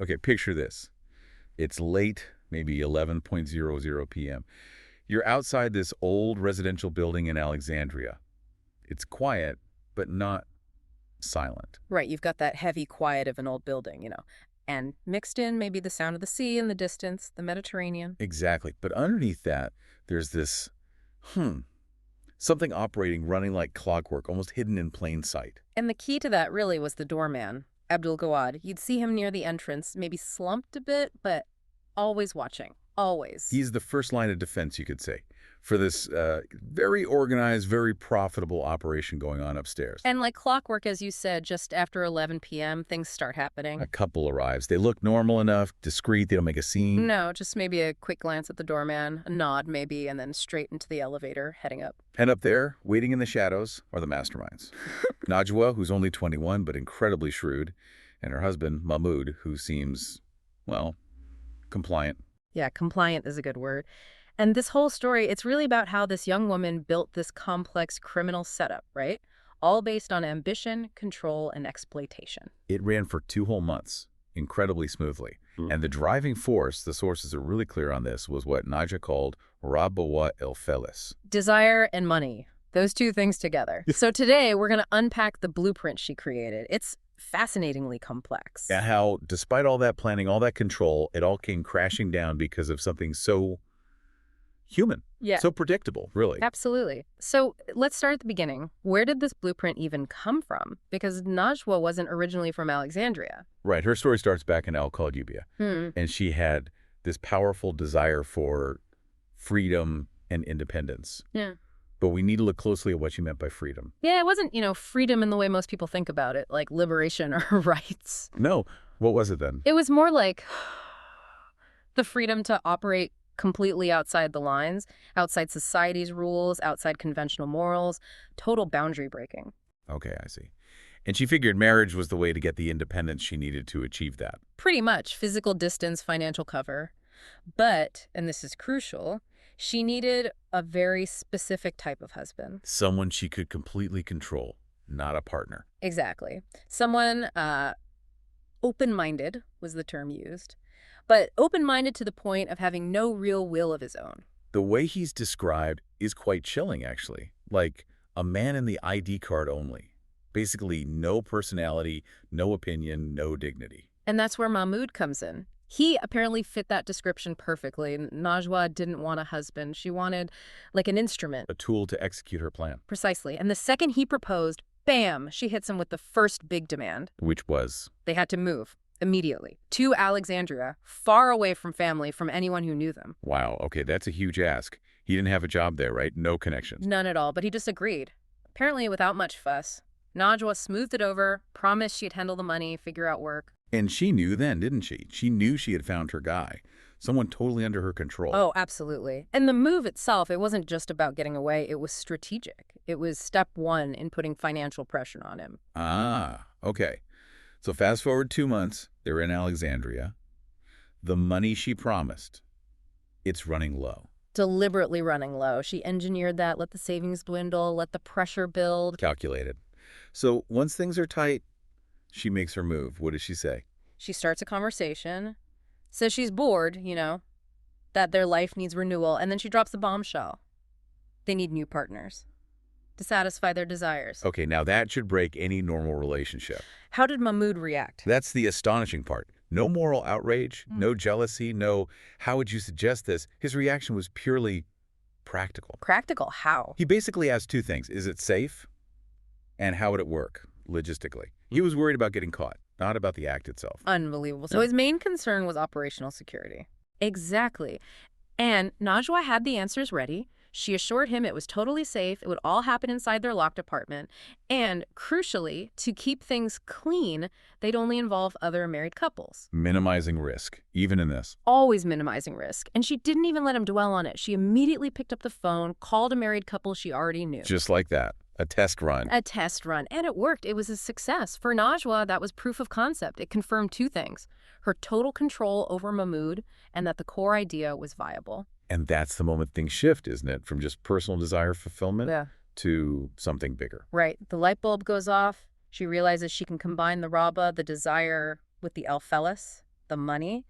Okay, picture this. It's late, maybe 11:00 p.m. You're outside this old residential building in Alexandria. It's quiet, but not silent. Right, you've got that heavy quiet of an old building, and mixed in maybe the sound of the sea in the distance, the Mediterranean. Exactly. But underneath that, there's this, something operating, running like clockwork, almost hidden in plain sight. And the key to that really was the doorman, Abd Al-Gawad. You'd see him near the entrance, maybe slumped a bit, but always watching. Always. He's the first line of defense, you could say, for this very organized, very profitable operation going on upstairs. And like clockwork, as you said, just after 11 p.m., things start happening. A couple arrives. They look normal enough, discreet, they don't make a scene. No, just maybe a quick glance at the doorman, a nod maybe, and then straight into the elevator, heading up. And up there, waiting in the shadows, are the masterminds. Nagwa, who's only 21 but incredibly shrewd, and her husband, Mahmoud, who seems, well, compliant. Yeah, compliant is a good word. And this whole story, it's really about how this young woman built this complex criminal setup, right? All based on ambition, control, and exploitation. It ran for 2 whole months, incredibly smoothly. And the driving force, the sources are really clear on this, was what Nigel called Rabawa el-Felis. Desire and money. Those two things together. So today, we're going to unpack the blueprint she created. It's fascinatingly complex. And how, despite all that planning, all that control, it all came crashing down because of something so human. Yeah. So predictable, really. Absolutely. So let's start at the beginning. Where did this blueprint even come from? Because Najwa wasn't originally from Alexandria. Right. Her story starts back in Al-Qadubia. And she had this powerful desire for freedom and independence. Yeah. But we need to look closely at what she meant by freedom. Yeah, it wasn't, freedom in the way most people think about it, like liberation or rights. No. What was it then? It was more like the freedom to operate completely outside the lines, outside society's rules, outside conventional morals, total boundary breaking. Okay, I see. And she figured marriage was the way to get the independence she needed to achieve that. Pretty much. Physical distance, financial cover. But, and this is crucial, she needed a very specific type of husband. Someone she could completely control, not a partner. Exactly. Someone open-minded was the term used, but open-minded to the point of having no real will of his own. The way he's described is quite chilling, actually. Like a man in the ID card only. Basically, no personality, no opinion, no dignity. And that's where Mahmoud comes in. He apparently fit that description perfectly. Najwa didn't want a husband. She wanted, like, an instrument. A tool to execute her plan. Precisely. And the second he proposed, bam, she hits him with the first big demand. Which was? They had to move immediately to Alexandria, far away from family, from anyone who knew them. Wow, okay, that's a huge ask. He didn't have a job there, right? No connections. None at all, but he disagreed. Apparently without much fuss. Najwa smoothed it over, promised she'd handle the money, figure out work. And she knew then, didn't she? She knew she had found her guy. Someone totally under her control. Oh, absolutely. And the move itself, it wasn't just about getting away. It was strategic. It was step one in putting financial pressure on him. Ah, okay. So fast forward 2 months, they're in Alexandria. The money she promised, it's running low. Deliberately running low. She engineered that, let the savings dwindle, let the pressure build. Calculated. So once things are tight, she makes her move. What does she say? She starts a conversation, says she's bored, that their life needs renewal, and then she drops the bombshell. They need new partners to satisfy their desires. Okay, now that should break any normal relationship. How did Mahmoud react? That's the astonishing part. No moral outrage, no jealousy, no, how would you suggest this? His reaction was purely practical. Practical? How? He basically asked 2 things. Is it safe? And how would it work, logistically? He was worried about getting caught, not about the act itself. Unbelievable. So his main concern was operational security. Exactly. And Najwa had the answers ready. She assured him it was totally safe, it would all happen inside their locked apartment, and, crucially, to keep things clean, they'd only involve other married couples. Minimizing risk, even in this. Always minimizing risk. And she didn't even let him dwell on it. She immediately picked up the phone, called a married couple she already knew. Just like that. A test run. A test run. And it worked. It was a success. For Najwa, that was proof of concept. It confirmed 2 things. Her total control over Mahmoud, and that the core idea was viable. And that's the moment things shift, isn't it? From just personal desire fulfillment to something bigger. Right. The light bulb goes off. She realizes she can combine the Rabba, the desire, with the El-Felis, the money,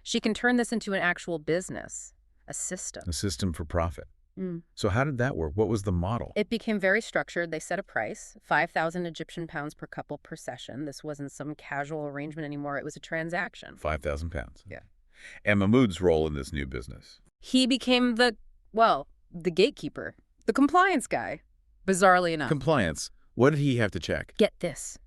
she can turn this into an actual business, a system. A system for profit. Mm. So how did that work? What was the model? It became very structured. They set a price, 5,000 Egyptian pounds per couple per session. This wasn't some casual arrangement anymore. It was a transaction. 5,000 pounds. Yeah. And Mahmoud's role in this new business? He became the gatekeeper, the compliance guy, bizarrely enough. Compliance. What did he have to check? Get this.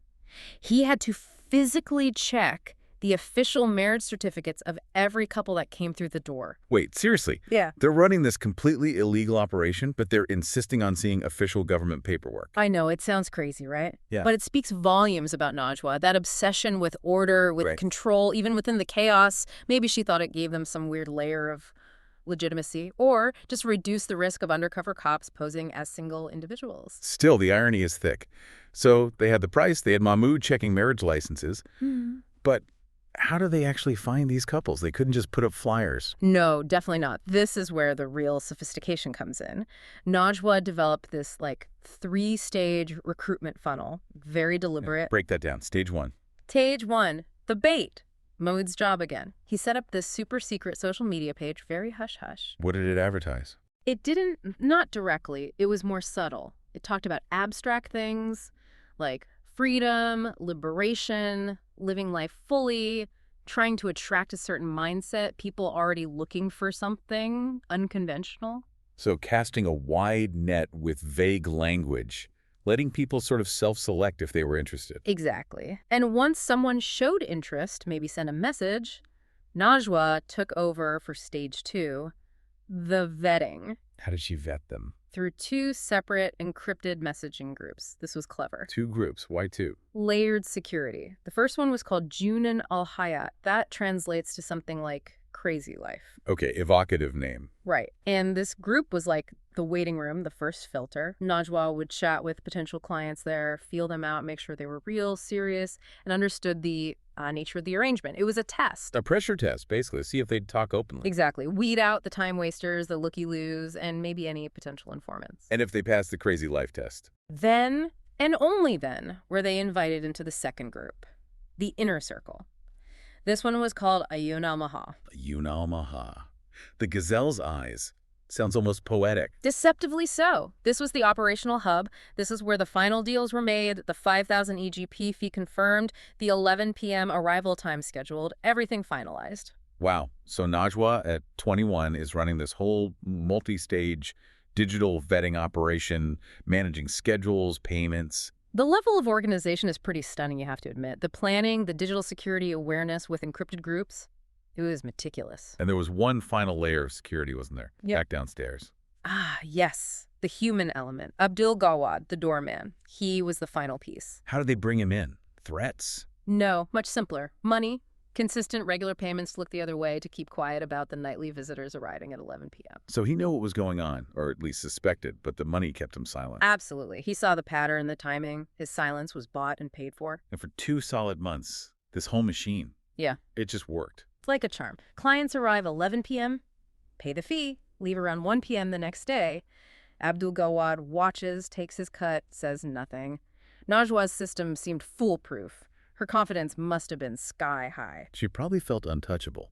He had to physically check the official marriage certificates of every couple that came through the door. Wait, seriously? Yeah. They're running this completely illegal operation, but they're insisting on seeing official government paperwork. I know, it sounds crazy, right? Yeah. But it speaks volumes about Nagwa, that obsession with order, with Right. control, even within the chaos. Maybe she thought it gave them some weird layer of legitimacy, or just reduce the risk of undercover cops posing as single individuals. Still, the irony is thick. So they had the price, they had Mahmoud checking marriage licenses, but how do they actually find these couples? They couldn't just put up flyers. No, definitely not. This is where the real sophistication comes in. Najwa developed this, 3-stage recruitment funnel, very deliberate. Break that down. Stage 1. Stage 1, the bait. Mahmoud's job again. He set up this super secret social media page, very hush-hush. What did it advertise? It didn't, not directly, it was more subtle. It talked about abstract things like freedom, liberation, living life fully, trying to attract a certain mindset, people already looking for something unconventional. So casting a wide net with vague language, letting people sort of self-select if they were interested. Exactly. And once someone showed interest, maybe sent a message, Najwa took over for stage 2, the vetting, How did she vet them? through 2 separate encrypted messaging groups. This was clever. 2 groups. Why 2? Layered security. The first one was called Junan al-Hayat. That translates to something like crazy life. Okay, evocative name. Right. And this group was like the waiting room, the first filter. Najwa would chat with potential clients there, feel them out, make sure they were real, serious, and understood the nature of the arrangement. It was a test. A pressure test, basically, to see if they'd talk openly. Exactly. Weed out the time wasters, the looky-loos, and maybe any potential informants. And if they passed the crazy life test. Then, and only then, were they invited into the second group, the inner circle. This one was called Ayun al-Maha. Ayun al-Maha. The gazelle's eyes. Sounds almost poetic. Deceptively so. This was the operational hub. This is where the final deals were made, the 5,000 EGP fee confirmed, the 11 p.m. arrival time scheduled, everything finalized. Wow. So Najwa, at 21, is running this whole multi-stage digital vetting operation, managing schedules, payments. The level of organization is pretty stunning, you have to admit. The planning, the digital security awareness with encrypted groups, it was meticulous. And there was one final layer of security, wasn't there? Yep. Back downstairs. Ah, yes. The human element. Abd Al-Gawad, the doorman. He was the final piece. How did they bring him in? Threats? No, much simpler. Money, consistent regular payments to look the other way to keep quiet about the nightly visitors arriving at 11 p.m. So he knew what was going on, or at least suspected, but the money kept him silent. Absolutely. He saw the pattern, the timing. His silence was bought and paid for. And for 2 solid months, this whole machine, Yeah. it just worked. It's like a charm. Clients arrive 11 p.m., pay the fee, leave around 1 p.m. the next day. Abd Al-Gawad watches, takes his cut, says nothing. Najwa's system seemed foolproof. Her confidence must have been sky high. She probably felt untouchable.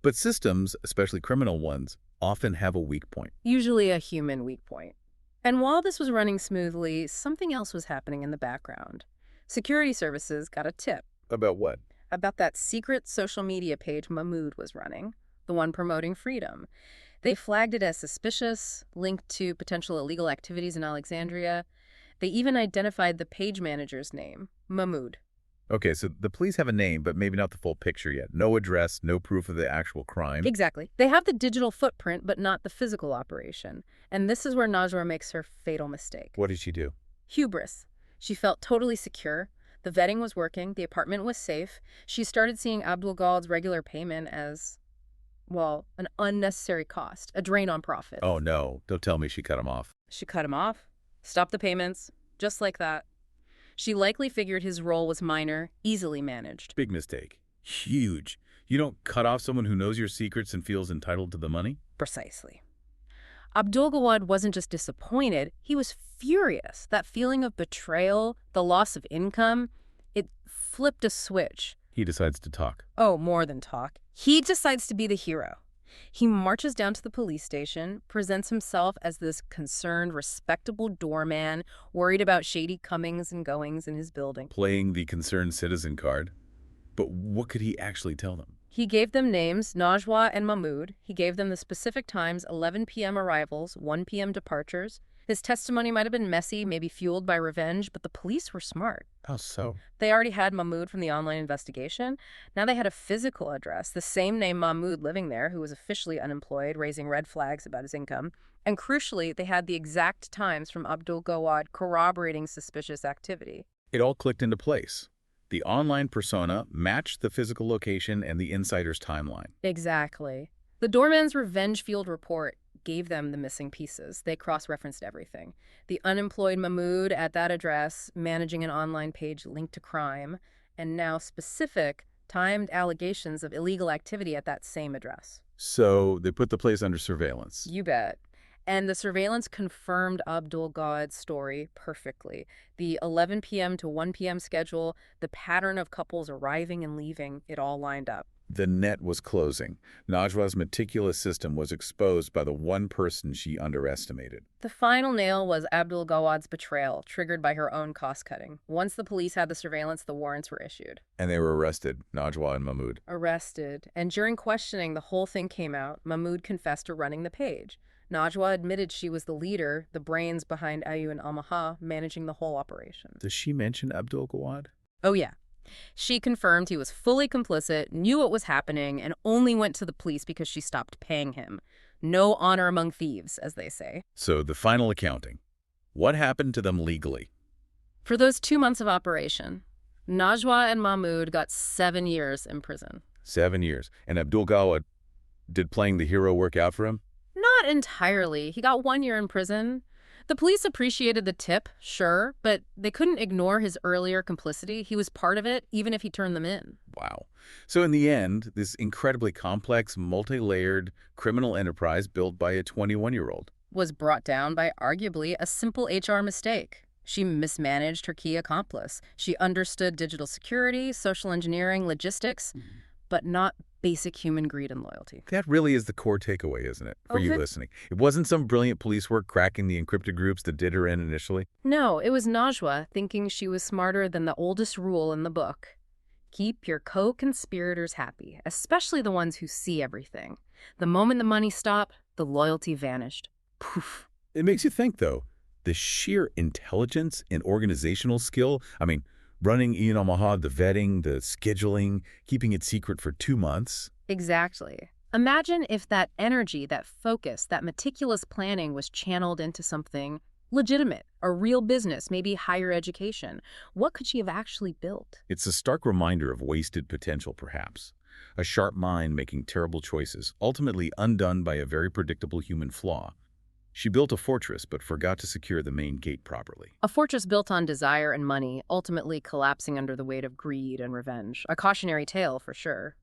But systems, especially criminal ones, often have a weak point. Usually a human weak point. And while this was running smoothly, something else was happening in the background. Security services got a tip About what? about that secret social media page Mahmoud was running, the one promoting freedom. They flagged it as suspicious, linked to potential illegal activities in Alexandria. They even identified the page manager's name, Mahmoud. Okay, so the police have a name, but maybe not the full picture yet. No address, no proof of the actual crime. Exactly. They have the digital footprint, but not the physical operation. And this is where Najwa makes her fatal mistake. What did she do? Hubris. She felt totally secure. The vetting was working. The apartment was safe. She started seeing Abd Al-Gawad's regular payment as, well, an unnecessary cost, a drain on profit. Oh, no. Don't tell me she cut him off. She cut him off, stopped the payments, just like that. She likely figured his role was minor, easily managed. Big mistake. Huge. You don't cut off someone who knows your secrets and feels entitled to the money? Precisely. Abd Al-Gawad wasn't just disappointed, he was furious. That feeling of betrayal, the loss of income, it flipped a switch. He decides to talk. Oh, more than talk. He decides to be the hero. He marches down to the police station, presents himself as this concerned, respectable doorman, worried about shady comings and goings in his building. Playing the concerned citizen card. But what could he actually tell them? He gave them names, Nagwa and Mahmoud. He gave them the specific times, 11 p.m. arrivals, 1 p.m. departures. His testimony might have been messy, maybe fueled by revenge, but the police were smart. How so? They already had Mahmoud from the online investigation. Now they had a physical address, the same name Mahmoud living there, who was officially unemployed, raising red flags about his income. And crucially, they had the exact times from Abd Al-Gawad corroborating suspicious activity. It all clicked into place. The online persona matched the physical location and the insider's timeline. Exactly. The doorman's revenge-fueled report gave them the missing pieces. They cross-referenced everything. The unemployed Mahmoud at that address, managing an online page linked to crime, and now specific, timed allegations of illegal activity at that same address. So they put the place under surveillance. You bet. And the surveillance confirmed Abd Al-Gawad's story perfectly. The 11 p.m. to 1 p.m. schedule, the pattern of couples arriving and leaving, it all lined up. The net was closing. Najwa's meticulous system was exposed by the one person she underestimated. The final nail was Abd Al-Gawad's betrayal, triggered by her own cost-cutting. Once the police had the surveillance, the warrants were issued. And they were arrested, Najwa and Mahmoud. Arrested. And during questioning, the whole thing came out. Mahmoud confessed to running the page. Najwa admitted she was the leader, the brains behind Ayu and Amaha, managing the whole operation. Does she mention Abd Al-Gawad? Oh, yeah. She confirmed he was fully complicit, knew what was happening, and only went to the police because she stopped paying him. No honor among thieves, as they say. So the final accounting. What happened to them legally? For those 2 months of operation, Najwa and Mahmoud got 7 years in prison. 7 years. And Abd Al-Gawad, did playing the hero work out for him? Not entirely. He got 1 year in prison. The police appreciated the tip, sure, but they couldn't ignore his earlier complicity. He was part of it, even if he turned them in. Wow. So in the end, this incredibly complex, multi-layered criminal enterprise built by a 21-year-old Was brought down by arguably a simple HR mistake. She mismanaged her key accomplice. She understood digital security, social engineering, logistics, but not basic human greed and loyalty. That really is the core takeaway, isn't it, for you listening? It wasn't some brilliant police work cracking the encrypted groups that did her in initially. No, it was Najwa thinking she was smarter than the oldest rule in the book. Keep your co-conspirators happy, especially the ones who see everything. The moment the money stopped, the loyalty vanished. Poof. It makes you think, though, the sheer intelligence and organizational skill. I mean, running Ian Mahmoud, the vetting, the scheduling, keeping it secret for 2 months. Exactly. Imagine if that energy, that focus, that meticulous planning was channeled into something legitimate, a real business, maybe higher education. What could she have actually built? It's a stark reminder of wasted potential, perhaps. A sharp mind making terrible choices, ultimately undone by a very predictable human flaw. She built a fortress, but forgot to secure the main gate properly. A fortress built on desire and money, ultimately collapsing under the weight of greed and revenge. A cautionary tale, for sure.